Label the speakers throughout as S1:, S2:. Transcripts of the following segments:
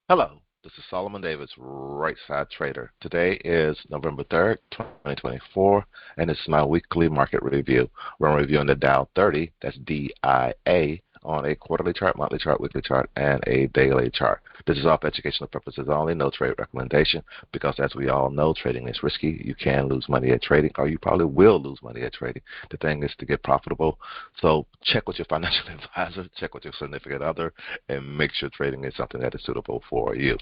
S1: Hello, this is Solomon Davis, Right Side Trader. Today is November 3rd, 2024, and this is my weekly market review. We're reviewing the Dow 30, that's DIA, on a quarterly chart, monthly chart, weekly chart, and a daily chart. This is all for educational purposes only, no trade recommendation, because as we all know, trading is risky. You can lose money at trading, or you probably will lose money at trading. The thing is to get profitable. So check with your financial advisor, check with your significant other, and make sure trading is something that is suitable for you.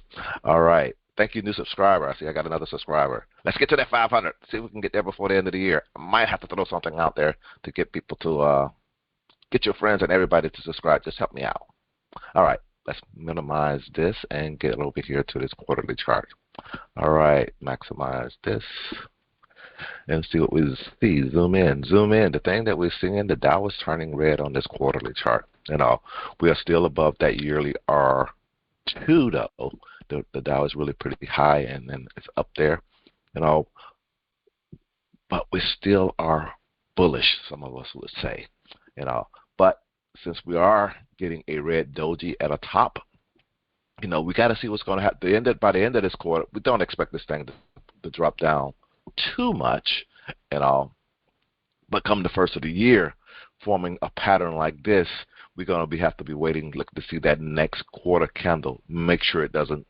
S1: All right. Thank you, new subscriber. I see I got another subscriber. Let's get to that 500. See if we can get there before the end of the year. I might have to throw something out there to get people to get your friends and everybody to subscribe. Just help me out. All right. Let's minimize this and get over here to this quarterly chart. All right. Maximize this and see what we see. Zoom in. Zoom in. The thing that we're seeing, the Dow is turning red on this quarterly chart. We are still above that yearly R2 though. The Dow is really pretty high and then it's up there, but we still are bullish, some of us would say, But since we are getting a red doji at a top, we got to see what's going to happen. By the end of this quarter, we don't expect this thing to drop down too much, but come the first of the year, forming a pattern like this, we're going to have to be waiting to see that next quarter candle. Make sure it doesn't.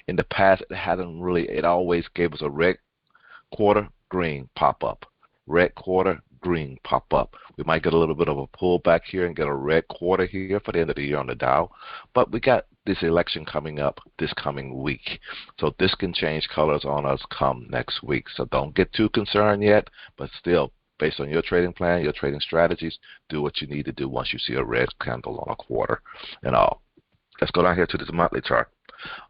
S1: In the past, it hasn't really. It always gave us a red quarter, green pop up, red quarter, green pop up. We might get a little bit of a pullback here and get a red quarter here for the end of the year on the Dow, but we got this election coming up this coming week, so this can change colors on us come next week. So don't get too concerned yet, but still, based on your trading plan, your trading strategies, do what you need to do once you see a red candle on a quarter and all. Let's go down here to this monthly chart.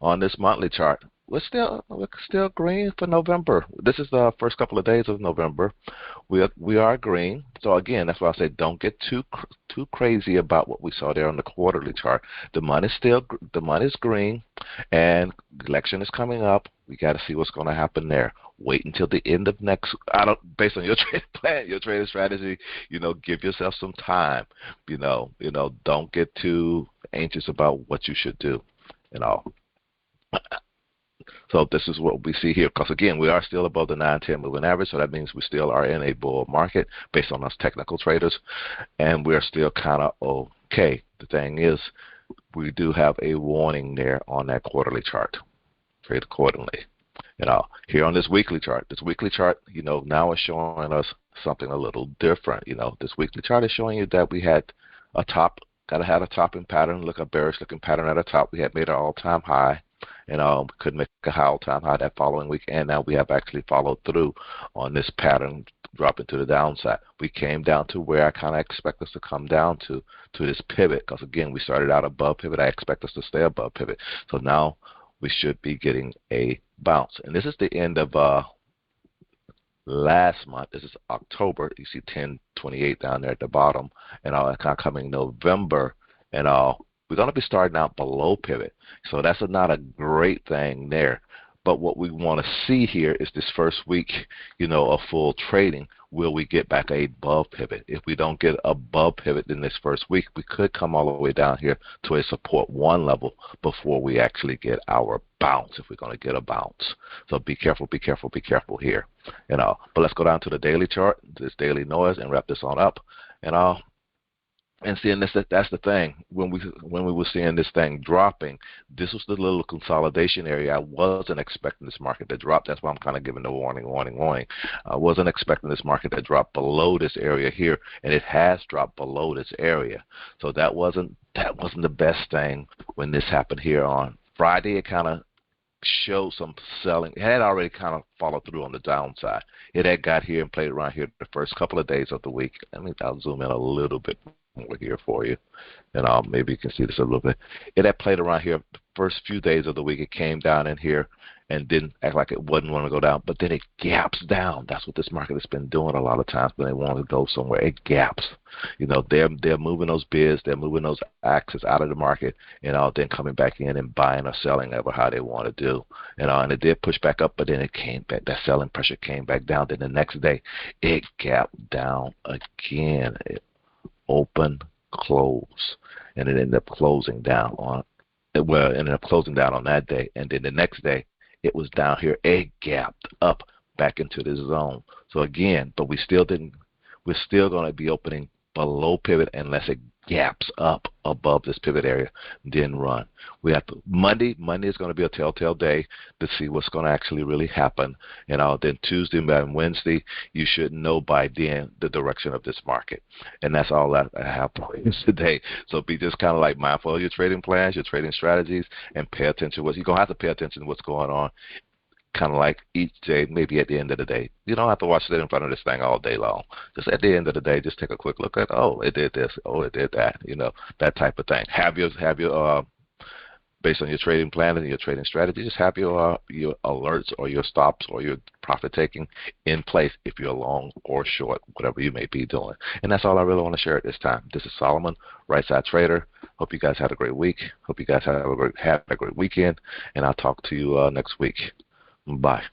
S1: On this monthly chart, we're still green for November. This is the first couple of days of November. We are green. So again, that's why I say don't get too crazy about what we saw there on the quarterly chart. The money's green, and the election is coming up. We got to see what's going to happen there. Wait until the end of next. Based on your trading plan, your trading strategy. Give yourself some time. Don't get too anxious about what you should do. So this is what we see here, because again, we are still above the 9-10 moving average, so that means we still are in a bull market based on us technical traders, and we're still kind of okay. The thing is, we do have a warning there on that quarterly chart. Trade accordingly. Here on this weekly chart, now is showing us something a little different. This weekly chart is showing you that we had a top, had a topping pattern, a bearish looking pattern at the top. We had made our all-time high. Could make a high all-time high that following week, and now we have actually followed through on this pattern, dropping to the downside. We came down to where I kind of expect us to come down to this pivot, because again, we started out above pivot. I expect us to stay above pivot. So now we should be getting a bounce. And this is the end of last month. This is October. You see 1028 down there at the bottom, and kind of coming November, and we're going to be starting out below pivot. So that's not a great thing there. But what we want to see here is this first week, of full trading, will we get back above pivot? If we don't get above pivot in this first week, we could come all the way down here to a support 1 level before we actually get our bounce, if we're going to get a bounce. So be careful, be careful, be careful here. But let's go down to the daily chart, this daily noise, and wrap this on up. And seeing this, that's the thing. When we were seeing this thing dropping, this was the little consolidation area. I wasn't expecting this market to drop. That's why I'm kind of giving the warning. I wasn't expecting this market to drop below this area here, and it has dropped below this area. So that wasn't the best thing when this happened here on Friday. It kind of showed some selling. It had already kind of followed through on the downside. It had got here and played around here the first couple of days of the week. I'll zoom in a little bit more here for you, and maybe you can see this a little bit. It had played around here the first few days of the week. It came down in here and didn't act like it wouldn't want to go down, but then it gaps down. That's what this market has been doing a lot of times when they want to go somewhere. It gaps. They're moving those bids, they're moving those axes out of the market, then coming back in and buying or selling over how they want to do. And it did push back up, but then it came back. That selling pressure came back down. Then the next day, it gapped down again. It open, close, and it ended up closing down on well, it ended up closing down on that day, and then the next day it was down here. It gapped up back into this zone. So again, but we still didn't. We're still going to be opening below pivot unless it gaps up above this pivot area, then run. We have to Monday is going to be a telltale day to see what's going to actually really happen. Then Tuesday and Wednesday, you should know by then the direction of this market. And that's all I have for you today. So be just kind of like mindful of your trading plans, your trading strategies, and pay attention. You're going to have to pay attention to what's going on, kind of like each day, maybe at the end of the day. You don't have to watch it in front of this thing all day long. Just at the end of the day, just take a quick look at, oh, it did this, oh, it did that, that type of thing. Have your based on your trading plan and your trading strategy, just have your alerts or your stops or your profit taking in place if you're long or short, whatever you may be doing. And that's all I really want to share at this time. This is Solomon, Right Side Trader. Hope you guys had a great week. Hope you guys have a great weekend, and I'll talk to you next week. Bye.